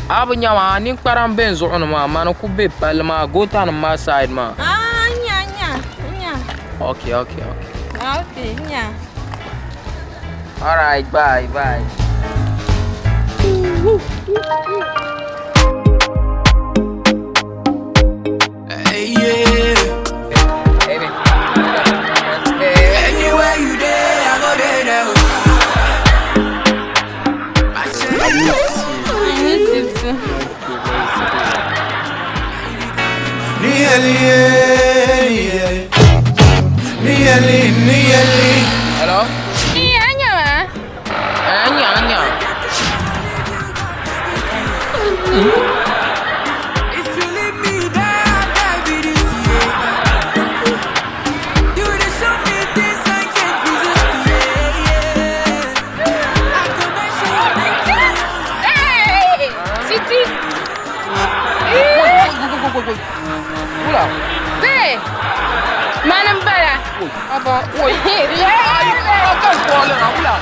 Abunyama, Nick Param Benz on my Manakubi Palma, Gotan on my side, ma. Ah, yeah. Okay. Okay, yeah. Alright, bye. Anywhere you there, I go there. I miss you too. Nearly. Hello? Yeah. Anya. If you leave me there, I'll be this year. You dey show me things I can't resist. I can make sure Hey! Siti! Wait. Ula. Hey! Manam bara. Aba, wait. Yeah! I can't call it. Ula.